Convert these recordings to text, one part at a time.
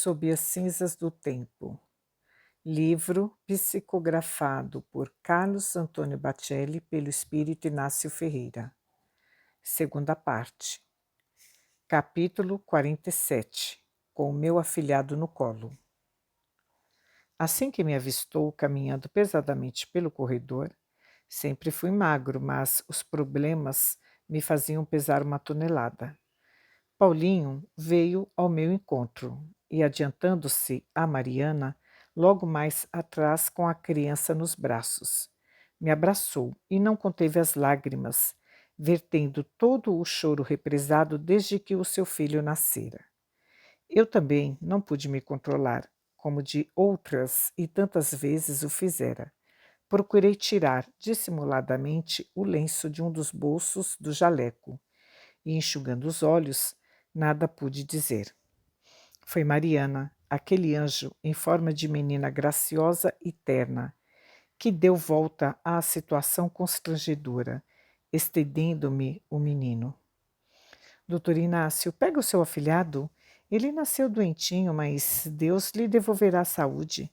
Sob as cinzas do tempo. Livro psicografado por Carlos Antônio Bacelli pelo Espírito Inácio Ferreira. Segunda parte. Capítulo 47. Com o meu afilhado no colo. Assim que me avistou caminhando pesadamente pelo corredor, sempre fui magro, mas os problemas me faziam pesar uma tonelada. Paulinho veio ao meu encontro e, adiantando-se a Mariana, logo mais atrás com a criança nos braços. Me abraçou e não conteve as lágrimas, vertendo todo o choro represado desde que o seu filho nascera. Eu também não pude me controlar, como de outras e tantas vezes o fizera. Procurei tirar dissimuladamente o lenço de um dos bolsos do jaleco e, enxugando os olhos, nada pude dizer. Foi Mariana, aquele anjo em forma de menina graciosa e terna, que deu volta à situação constrangedora, estendendo-me o menino. Doutor Inácio, pega o seu afilhado. Ele nasceu doentinho, mas Deus lhe devolverá a saúde.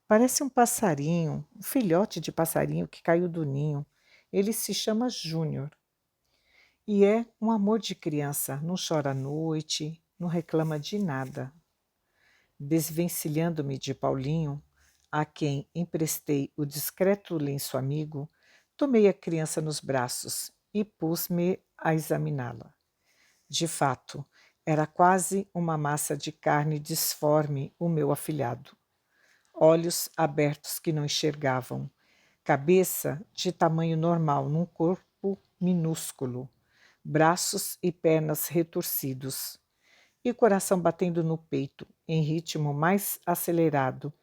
Parece um passarinho, um filhote de passarinho que caiu do ninho. Ele se chama Júnior. E é um amor de criança, não chora à noite, não reclama de nada. Desvencilhando-me de Paulinho, a quem emprestei o discreto lenço amigo, tomei a criança nos braços e pus-me a examiná-la. De fato, era quase uma massa de carne disforme o meu afilhado. Olhos abertos que não enxergavam, cabeça de tamanho normal num corpo minúsculo, braços e pernas retorcidos, e coração batendo no peito em ritmo mais acelerado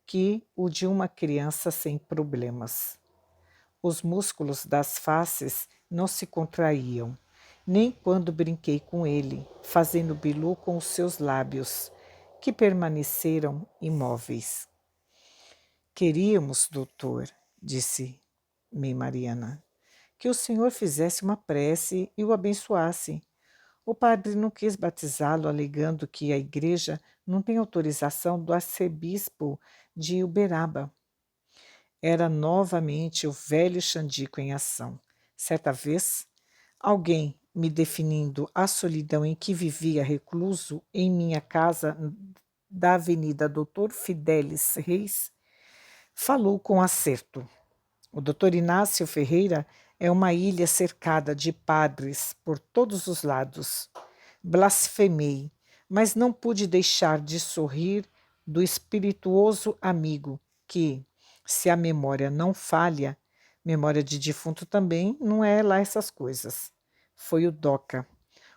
que o de uma criança sem problemas. Os músculos das faces não se contraíam, nem quando brinquei com ele, fazendo bilu com os seus lábios, que permaneceram imóveis. Queríamos, doutor, disse-me Mariana, que o senhor fizesse uma prece e o abençoasse. O padre não quis batizá-lo, alegando que a igreja não tem autorização do arcebispo de Uberaba. Era novamente o velho Xandico em ação. Certa vez, alguém, me definindo a solidão em que vivia recluso em minha casa da Avenida Doutor Fidelis Reis, falou com acerto. O doutor Inácio Ferreira é uma ilha cercada de padres por todos os lados. Blasfemei, mas não pude deixar de sorrir do espirituoso amigo que, se a memória não falha, memória de defunto também não é lá essas coisas. Foi o Doca,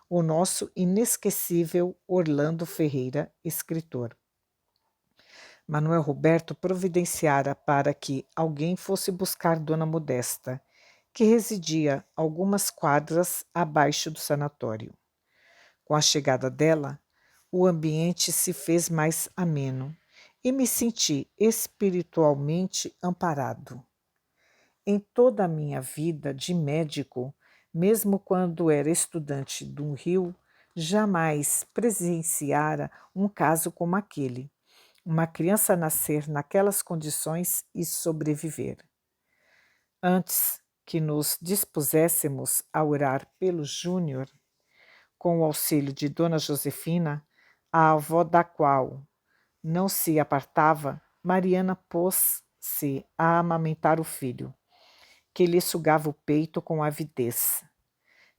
o nosso inesquecível Orlando Ferreira, escritor. Manuel Roberto providenciara para que alguém fosse buscar Dona Modesta, que residia algumas quadras abaixo do sanatório. Com a chegada dela, o ambiente se fez mais ameno e me senti espiritualmente amparado. Em toda a minha vida de médico, mesmo quando era estudante do Rio, jamais presenciara um caso como aquele. Uma criança nascer naquelas condições e sobreviver. Antes que nos dispuséssemos a orar pelo Júnior, com o auxílio de Dona Josefina, a avó da qual não se apartava, Mariana pôs-se a amamentar o filho, que lhe sugava o peito com avidez.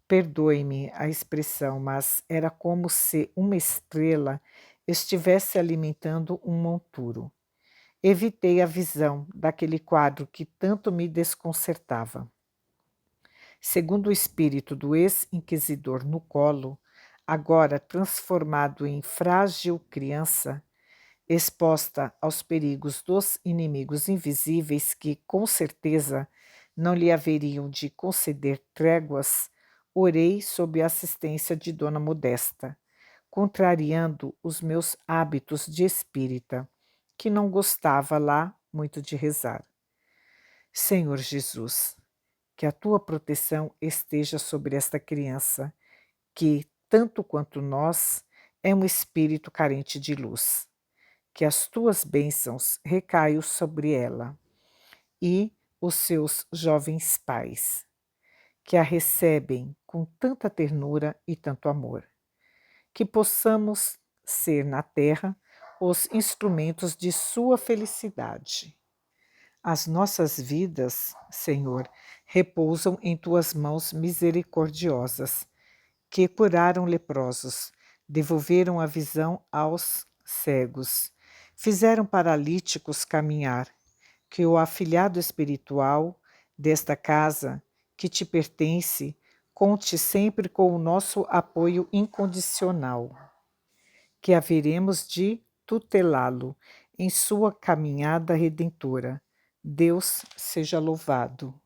Perdoe-me a expressão, mas era como se uma estrela estivesse alimentando um monturo. Evitei a visão daquele quadro que tanto me desconcertava. Segundo o espírito do ex-inquisidor no colo, agora transformado em frágil criança, exposta aos perigos dos inimigos invisíveis que, com certeza, não lhe haveriam de conceder tréguas, orei sob a assistência de Dona Modesta, contrariando os meus hábitos de espírita, que não gostava lá muito de rezar. Senhor Jesus, que a tua proteção esteja sobre esta criança, que, tanto quanto nós, é um espírito carente de luz. que as tuas bênçãos recaiam sobre ela e os seus jovens pais, que a recebem com tanta ternura e tanto amor. Que possamos ser na terra os instrumentos de sua felicidade. As nossas vidas, Senhor, repousam em tuas mãos misericordiosas, que curaram leprosos, devolveram a visão aos cegos, fizeram paralíticos caminhar, que o afilhado espiritual desta casa, que te pertence, conte sempre com o nosso apoio incondicional, que haveremos de tutelá-lo em sua caminhada redentora. Deus seja louvado.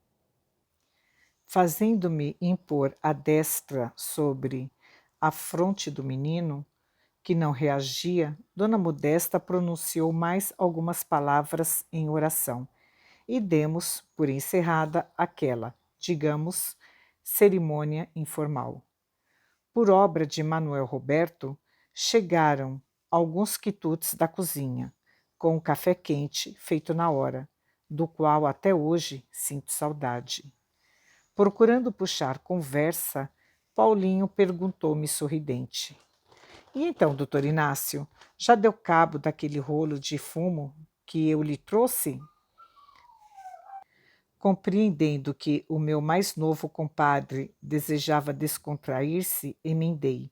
Fazendo-me impor a destra sobre a fronte do menino, que não reagia, Dona Modesta pronunciou mais algumas palavras em oração, e demos por encerrada aquela, digamos, cerimônia informal. Por obra de Manuel Roberto, chegaram alguns quitutes da cozinha, com o café quente feito na hora, do qual até hoje sinto saudade. Procurando puxar conversa, Paulinho perguntou-me sorridente: E então, doutor Inácio, já deu cabo daquele rolo de fumo que eu lhe trouxe? Compreendendo que o meu mais novo compadre desejava descontrair-se, emendei: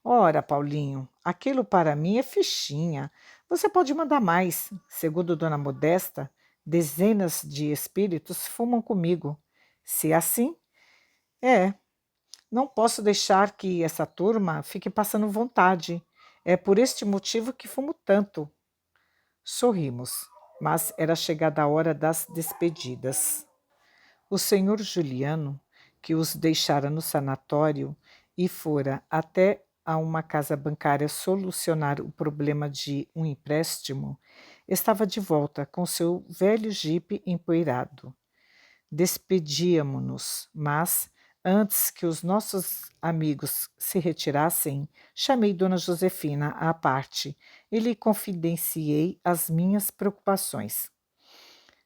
Ora, Paulinho, aquilo para mim é fichinha. Você pode mandar mais. Segundo Dona Modesta, dezenas de espíritos fumam comigo. Se é assim, é. Não posso deixar que essa turma fique passando vontade. É por este motivo que fumo tanto. Sorrimos, mas era chegada a hora das despedidas. O senhor Juliano, que os deixara no sanatório e fora até a uma casa bancária solucionar o problema de um empréstimo, estava de volta com seu velho jipe empoeirado. Despedíamo-nos, mas, antes que os nossos amigos se retirassem, chamei Dona Josefina à parte e lhe confidenciei as minhas preocupações.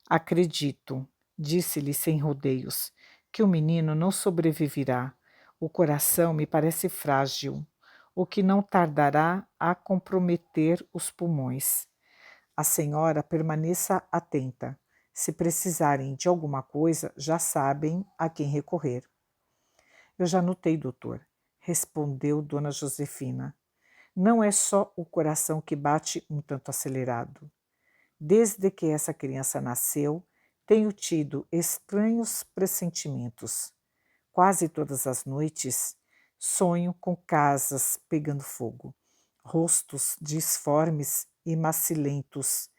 Acredito, disse-lhe sem rodeios, que o menino não sobreviverá. O coração me parece frágil, o que não tardará a comprometer os pulmões. A senhora permaneça atenta. Se precisarem de alguma coisa, já sabem a quem recorrer. Eu já notei, doutor, respondeu Dona Josefina. Não é só o coração que bate um tanto acelerado. Desde que essa criança nasceu, tenho tido estranhos pressentimentos. Quase todas as noites sonho com casas pegando fogo, rostos disformes e macilentos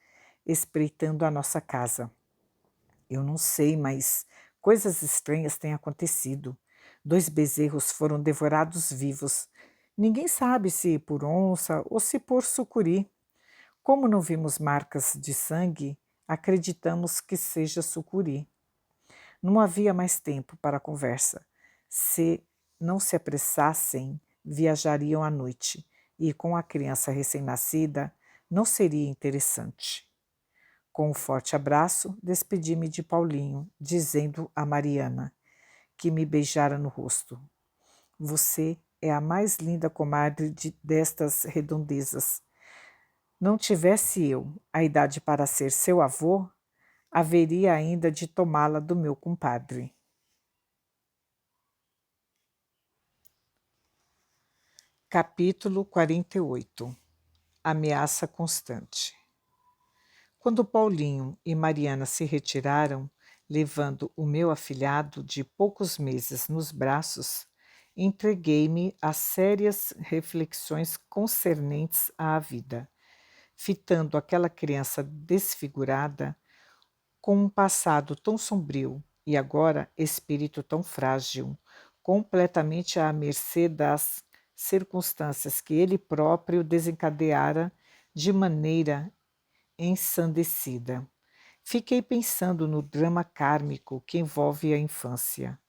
espreitando a nossa casa. Eu não sei, mas coisas estranhas têm acontecido. 2 bezerros foram devorados vivos. Ninguém sabe se por onça ou se por sucuri. Como não vimos marcas de sangue, acreditamos que seja sucuri. Não havia mais tempo para a conversa. Se não se apressassem, viajariam à noite, e com a criança recém-nascida, não seria interessante. Com um forte abraço, despedi-me de Paulinho, dizendo a Mariana, que me beijara no rosto: Você é a mais linda comadre destas redondezas. Não tivesse eu a idade para ser seu avô, haveria ainda de tomá-la do meu compadre. Capítulo 48. Ameaça constante. Quando Paulinho e Mariana se retiraram, levando o meu afilhado de poucos meses nos braços, entreguei-me a sérias reflexões concernentes à vida, fitando aquela criança desfigurada, com um passado tão sombrio e agora espírito tão frágil, completamente à mercê das circunstâncias que ele próprio desencadeara de maneira ensandecida. Fiquei pensando no drama kármico que envolve a infância.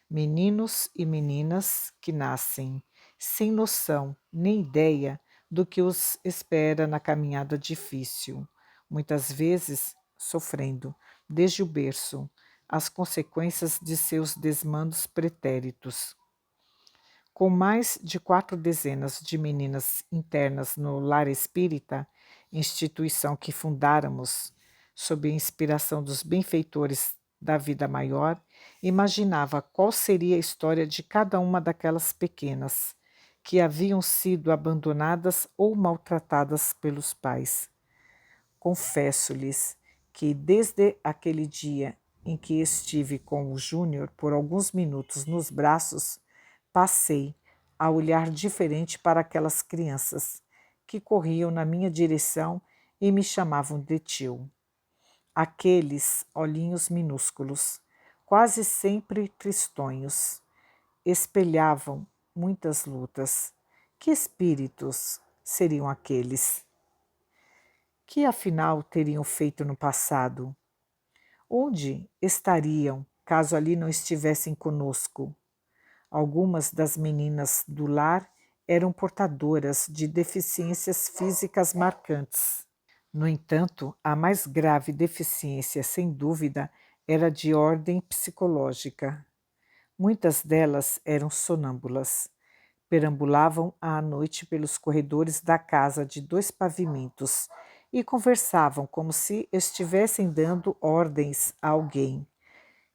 Meninos e meninas que nascem sem noção nem ideia do que os espera na caminhada difícil, muitas vezes sofrendo, desde o berço, as consequências de seus desmandos pretéritos. Com mais de 4 dezenas de meninas internas no Lar Espírita, instituição que fundáramos sob a inspiração dos benfeitores da vida maior, imaginava qual seria a história de cada uma daquelas pequenas, que haviam sido abandonadas ou maltratadas pelos pais. Confesso-lhes que, desde aquele dia em que estive com o Júnior por alguns minutos nos braços, passei a olhar diferente para aquelas crianças que corriam na minha direção e me chamavam de tio. Aqueles olhinhos minúsculos, quase sempre tristonhos, espelhavam muitas lutas. Que espíritos seriam aqueles? Que afinal teriam feito no passado? Onde estariam caso ali não estivessem conosco? Algumas das meninas do lar eram portadoras de deficiências físicas marcantes. No entanto, a mais grave deficiência, sem dúvida, era de ordem psicológica. Muitas delas eram sonâmbulas. Perambulavam à noite pelos corredores da casa de 2 pavimentos e conversavam como se estivessem dando ordens a alguém.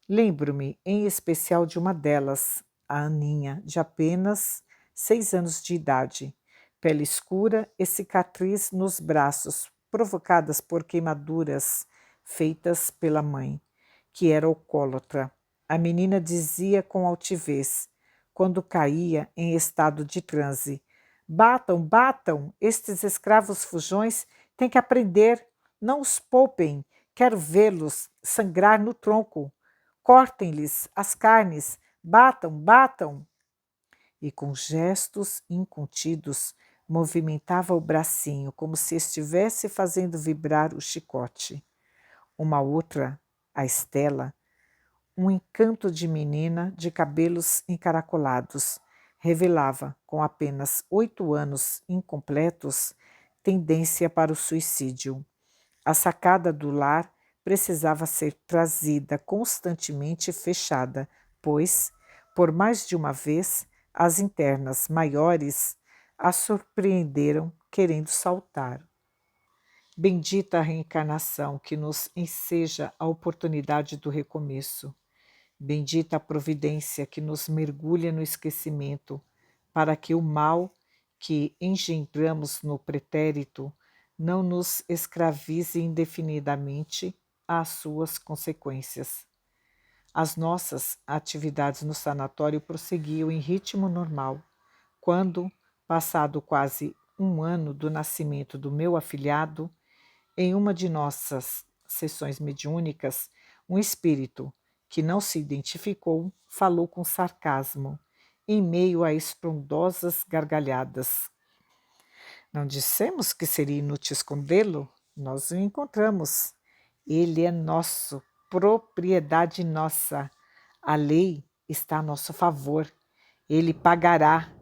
Lembro-me em especial de uma delas, a Aninha, de apenas 6 anos de idade, pele escura e cicatriz nos braços, provocadas por queimaduras feitas pela mãe, que era alcoólatra. A menina dizia com altivez, quando caía em estado de transe: "Batam, batam! Estes escravos fujões têm que aprender, não os poupem, quero vê-los sangrar no tronco. Cortem-lhes as carnes, batam, batam!" E com gestos incontidos movimentava o bracinho como se estivesse fazendo vibrar o chicote. Uma outra, a Estela, um encanto de menina de cabelos encaracolados, revelava, com apenas 8 anos incompletos, tendência para o suicídio. A sacada do lar precisava ser trazida constantemente fechada, pois, por mais de uma vez, as internas maiores a surpreenderam querendo saltar. Bendita a reencarnação que nos enseja a oportunidade do recomeço. Bendita a providência que nos mergulha no esquecimento, para que o mal que engendramos no pretérito não nos escravize indefinidamente às suas consequências. As nossas atividades no sanatório prosseguiam em ritmo normal, quando, passado quase 1 ano do nascimento do meu afilhado, em uma de nossas sessões mediúnicas, um espírito, que não se identificou, falou com sarcasmo, em meio a estrondosas gargalhadas. "Não dissemos que seria inútil escondê-lo? Nós o encontramos. Ele é nosso, propriedade nossa. A lei está a nosso favor. Ele pagará.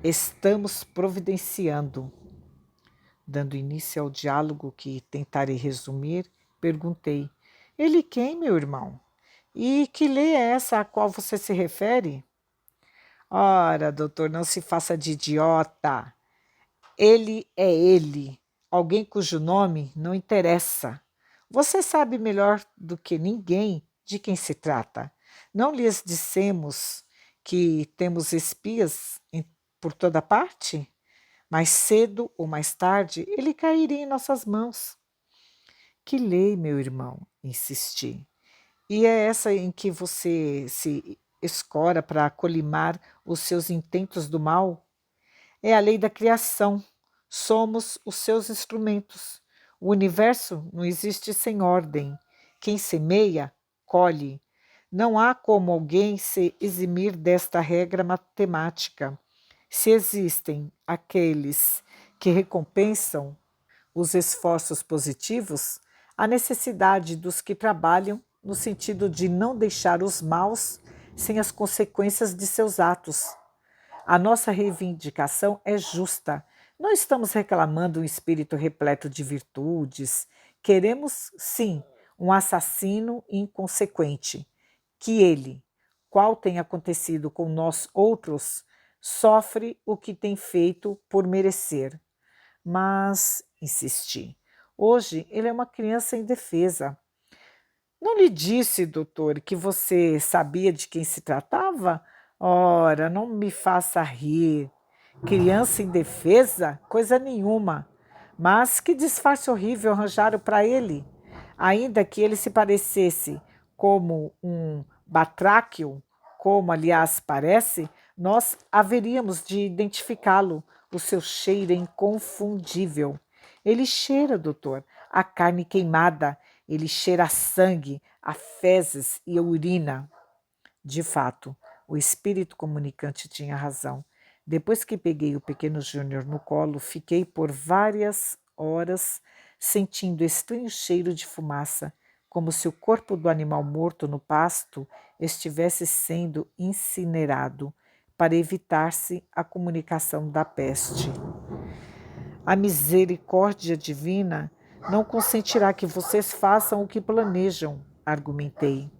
Estamos providenciando." Dando início ao diálogo que tentarei resumir, perguntei: "Ele quem, meu irmão? E que lei é essa a qual você se refere?" "Ora, doutor, não se faça de idiota. Ele é ele, alguém cujo nome não interessa. Você sabe melhor do que ninguém de quem se trata. Não lhes dissemos que temos espias por toda parte? Mais cedo ou mais tarde ele cairia em nossas mãos." "Que lei, meu irmão?" insisti. "E é essa em que você se escora para colimar os seus intentos do mal? É a lei da criação. Somos os seus instrumentos. O universo não existe sem ordem. Quem semeia, colhe. Não há como alguém se eximir desta regra matemática. Se existem aqueles que recompensam os esforços positivos, há necessidade dos que trabalham no sentido de não deixar os maus sem as consequências de seus atos. A nossa reivindicação é justa, Não estamos reclamando um espírito repleto de virtudes. Queremos, sim, um assassino inconsequente. Que ele, qual tem acontecido com nós outros, sofre o que tem feito por merecer. Mas, insisti, hoje ele é uma criança indefesa. Não lhe disse, doutor, que você sabia de quem se tratava? Ora, não me faça rir. Criança indefesa? Coisa nenhuma. Mas que disfarce horrível arranjaram para ele. Ainda que ele se parecesse como um batráquio, como aliás parece, nós haveríamos de identificá-lo. O seu cheiro é inconfundível. Ele cheira, doutor, a carne queimada, ele cheira a sangue, a fezes e a urina. De fato, o espírito comunicante tinha razão. Depois que peguei o pequeno Júnior no colo, fiquei por várias horas sentindo estranho cheiro de fumaça, como se o corpo do animal morto no pasto estivesse sendo incinerado, para evitar-se a comunicação da peste. A misericórdia divina não consentirá que vocês façam o que planejam, argumentei.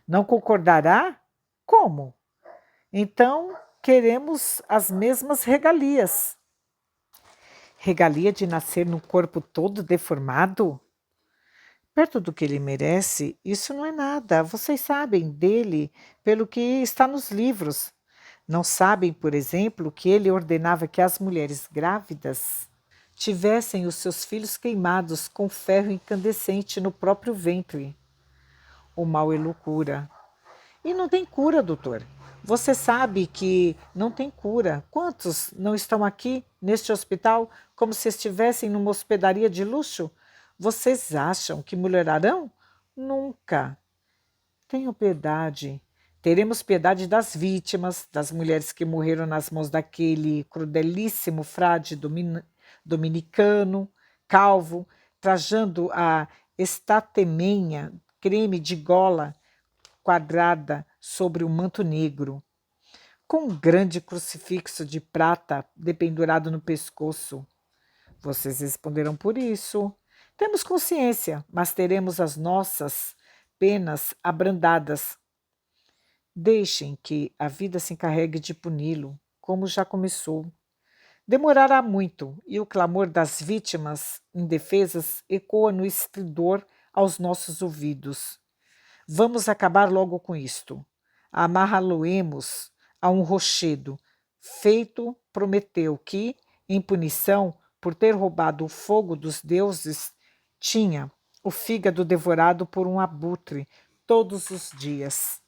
Não concordará? Como? Então, queremos as mesmas regalias. Regalia de nascer num corpo todo deformado? Perto do que ele merece, isso não é nada. Vocês sabem dele pelo que está nos livros. Não sabem, por exemplo, que ele ordenava que as mulheres grávidas tivessem os seus filhos queimados com ferro incandescente no próprio ventre. O mal é loucura. E não tem cura, doutor. Você sabe que não tem cura. Quantos não estão aqui, neste hospital, como se estivessem numa hospedaria de luxo? Vocês acham que melhorarão? Nunca. Tenham piedade. Teremos piedade das vítimas, das mulheres que morreram nas mãos daquele crudelíssimo frade dominicano, calvo, trajando a estatemenha, creme de gola quadrada sobre um manto negro, com um grande crucifixo de prata dependurado no pescoço. Vocês responderão por isso. Temos consciência, mas teremos as nossas penas abrandadas. Deixem que a vida se encarregue de puni-lo, como já começou. Demorará muito, e o clamor das vítimas indefesas ecoa no estridor aos nossos ouvidos. Vamos acabar logo com isto. Amarrá-lo-emos a um rochedo. Feito, prometeu que, em punição por ter roubado o fogo dos deuses, tinha o fígado devorado por um abutre todos os dias.